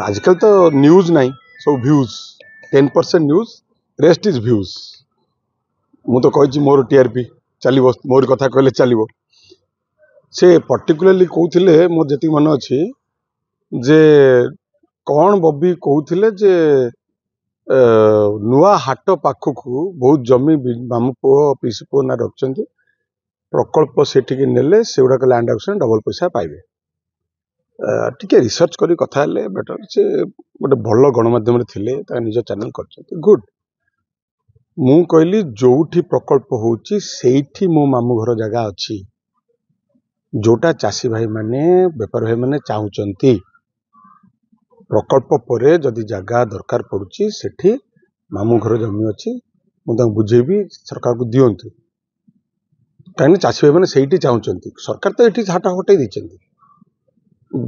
आजकल तो न्यूज नहीं सब views 10% news rest is views मु तो कही मोर टीआरपी चलो मोर कथा कहले चलो से पर्टिकुलरली कहते मोर जी मन अच्छी जे कौन बबी कहते जे नुआ हाट पाखक बहुत जमी मामू पुओ पीसी पुओ ना रखिंट प्रकल्प से नेले से गुड़ाक लैंड एक्विजिशन डबल पैसा पाइबे टिके रिसर्च करी कथा हेले बेटर से गोटे भल गणमाध्यम थे निज चैनल कर गुड मु कहली जोठी प्रकल्प होची सेठी मो मामू घर जगह अच्छी जोटा चाषी भाई माने बेपार भाई माने चाहूचंती प्रकल्प परे जदि जगह दरकार पड़ुची सेठी मामू घर जमी अच्छी मुझे बुझेबी सरकार को दिंतु कहीं चाषी भाई मैंने से चाहूचंती सरकार तो ये हाट हटाई देते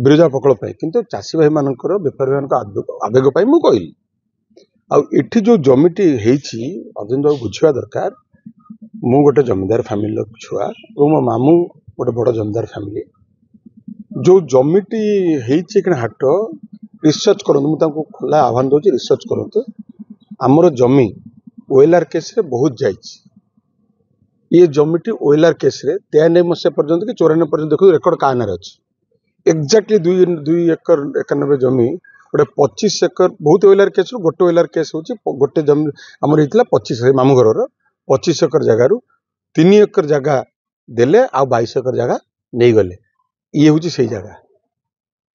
बिरजा प्रकल्प किंतु चाषी भाई मानकर बेपारी भाई आवेग मु कहली आठी जो जमीटी अरविंद बाबू बुझा दरकार मु गोटे जमींदार फैमिली छुआ और मो मामू गोटे बड़ जमींदार फैमिली जो जमीटी हाट रिसर्च करूँ खोला आह्वान दूसरी रिसर्च करूँ आमर जमी ओएलआर केस रे बहुत जाइए ये जमीटी ओएलआर केस रे 93 मसीहा पर्यंत कि 94 पर्यंत देखो रेकर्ड का नार अच्छी एक्जाक्टली 2 एकर 91 जमी गोटे 25 एकर बहुत ओएलआर केस गोटे ओएलआर केस हो गोटे जमी आमर होता 25 मामू घर 25 एकर जगार 3 एकर जगह देले आ 22 एकर जगह नहीं गले ये हूँ से जगह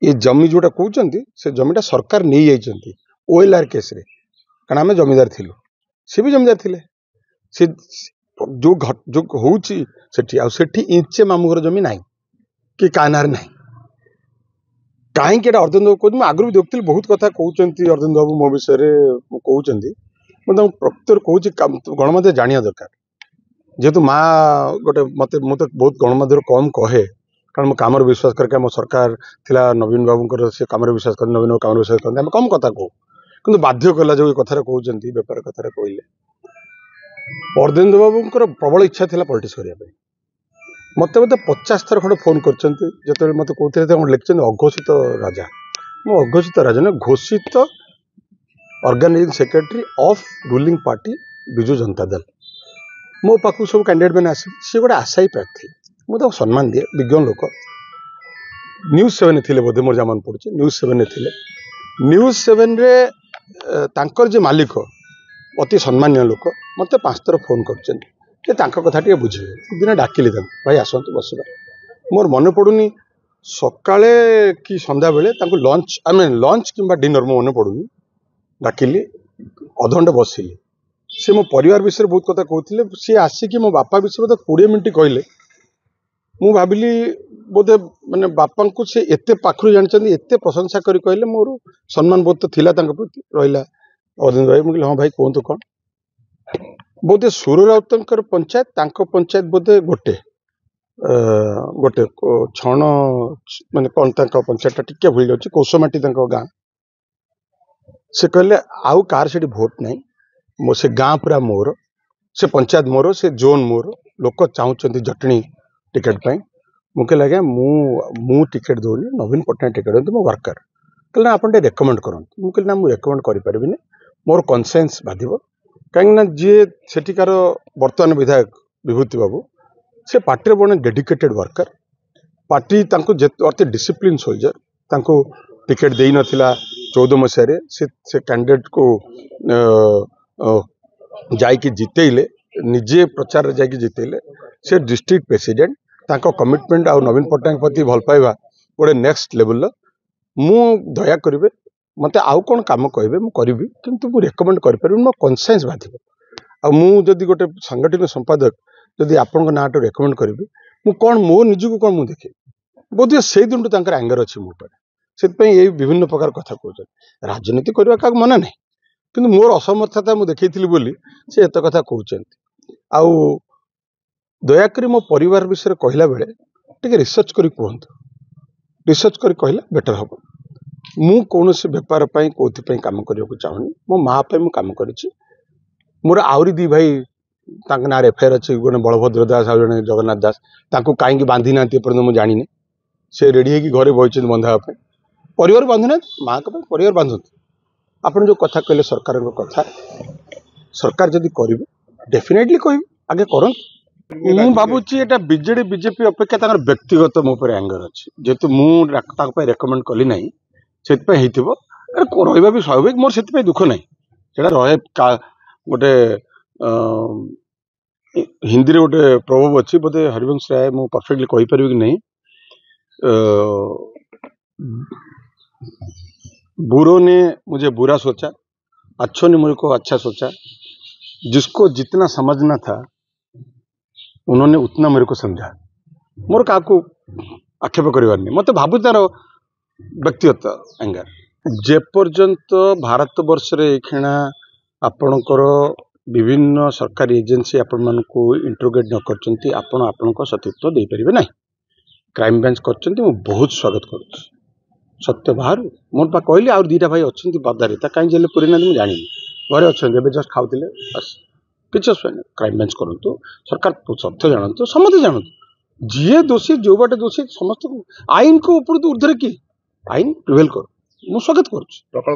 ये जमी जोटा कहते से जमीटा सरकार नहीं जाइए ओएलआर केस रे कारण आम जमीदार थिलु सी भी जमीदार थिले से जो जो होची सेठी इंचे मामू घर जमी ना कि कानार ना कहीं अरविंद बाबू कहते आगु भी देखती बहुत कथा कहते अरविंद बाबू मो विषय कहते मुझे प्रकृतर कहूँ गणमाध्यम जाना दरकार जेहेतु माँ गोटे मत मुझे बहुत गणमाध्यम कम कहे कारण मो कम विश्वास करके मो सरकार थिला नवीन बाबू से कम विश्वास कर नवीन बाबू कम विश्वास करते कम कथा कहूँ कि बाध्य कला जो कथा कहते बेपार कथा कहले अरविंद बाबू प्रबल इच्छा थी पॉलिटिक्स करने मत 50 थर खंड फोन कर मत कहते लिखते अघोषित राजा मो अघोषित राजा ना घोषित organizing secretary of ruling party Biju Janata Dal मो पाखु सब कैंडिडेट मैंने आस सी गोटे आशायी प्रार्थी मुझे सम्मान दिए विज्ञ लोक न्यूज 7 थे बोधे मोर जमान पड़े न्यूज 7 थे न्यूज 7 रे तांकर जे मालिक अति सम्मान्य लोक मत 5 थर फोन कर कथा टे बुझे दिन डाकिली भाई आसतु बसवा मोर मन पड़ूनी सकाळे कि संध्या बेले लंच आम लंच कि डिनर मो मन पड़ूनी डाकिली अधघंटे बसिली से मो परिवार विषय बहुत कथा कहते सी आसिक मो बापा विषय मत 20 मिनट कहले मु भाविली बोधे माने बापा को से एते पाखरु जानचंदी एते प्रशंसा करी कहले मोर सम्मान बोध तो थिला तांका प्रति रहिला अरविंद भाई मुझे हाँ भाई कहतु कौन बोधे सुर राउतर पंचायत तांको पंचायत बोधे गोटे गोटे छण माने कौन तांको पंचायत टिके भूल जाउची कोसमाटी तांको गाँ से कहले आउ कार से भोट नहीं मो से गाँ पूरा मोर से पंचायत मोर से जोन मोर लोक चाहूँगी जटणी टिकेट पाई मुझे लगे मु टिकेट दौनी नवीन पट्टनायक टिकेट दे मो वर्कर कहले ना आप रेकमेंड करते मुझे ना मुझे रेकमेंड करें मोर कनसेन्स बाधिब कहीं जी सेठिकार बर्तमान विधायक विभूति बाबू से पार्टी बड़े डेडिकेटेड वर्कर पार्टी अति डिसिप्लिन सोल्जर टिकेट दे नथिला 14 मसीह से कैंडिडेट को जाइए जितेले निजे प्रचार जाइए जितेले से डिस्ट्रिक्ट प्रेसिडेंट तांको कमिटमेंट आ नवीन पट्टनायक प्रति भल पाइबा गोटे नेक्स्ट लेवल मु दया करेंगे मत आउ कौन कम कहे मुझे किंतु मु रेकमेंड कर मो कनसेन्स बाधिब आदि गोटे सांगठनिक संपादक जदि आपण ना रेकमेंड करी मु कौन मो निजक कौन मुझे देखे बोधे से दिन एंगर अच्छी मो से विभिन्न प्रकार कथा कहते राजनीति करने क्या मना नहीं कि मोर असमर्थता मुझे देखी बोली से एत कथा कहते आउ दयाकोरी मो परिवार विषय कहला बेले टिके रिसर्च करी कहतु रिसर्च करी कहला बेटर हम मु कौन से बेपार कौन काम करने को चाहूनी मो माँ मु काम करी मोर आहरी 2 भाई ना एफआईआर अच्छी गोटे बलभद्र दास आ जड़े जगन्नाथ दास कहीं बांधी ना मुझे जानी से रेडी है घरे बही बंधापी परिवार बांधु ना माँ को परिवार बांधु आपन जो कथा कहले सरकार कथा सरकार जदि करिवे डेफिनेटली कहबे आगे करन मु भाबुची एटा बीजेडी बीजेपी अपेक्षा ताकर व्यक्तिगत मो पर एंगर अछि जेतु मु ताक पे रेकमेंड कली नाही सेत पे हेतिबो रहइबा भी स्वाभाविक मोर सेत पे दुख नाही सेटा रहे गोटे हिंदी रे गोटे प्रभाव अछि बोधे हरिवंश राय मु परफेक्टली कहि परिबे कि नहीं बुरों ने मुझे बुरा सोचा अच्छों ने मुझे को अच्छा सोचा जिसको जितना समझना था उन्होंने उतना मेरे को समझा मोर का आक्षेप करिवार नहीं मत भाबु तार व्यक्तिगत एंगर जे पर्यंत भारत वर्ष रे खेना आपणकर विभिन्न सरकारी एजेंसी आपण मानको इंटरोगेट न करचंती आपण आपणको सतीत्व दे परिबे नाही क्राइम ब्रांच करचंती मु बहुत स्वागत करूछी सत्य बाहर मोर पा कहली आ दीटा भाई अच्छी बदारे कहीं जेल पूरी ना मुझे जानी घरे अच्छा जस्ट खाऊले बस किसी असुविधा नहीं क्राइम ब्रांच करूँ सरकार सत्य जानतु समझे जानतु जी दोषी जो बाटे दोषी समस्त आईन को ऊपर ऊर्धरे किए आईन प्रिवेल कर स्वागत करुच्ची।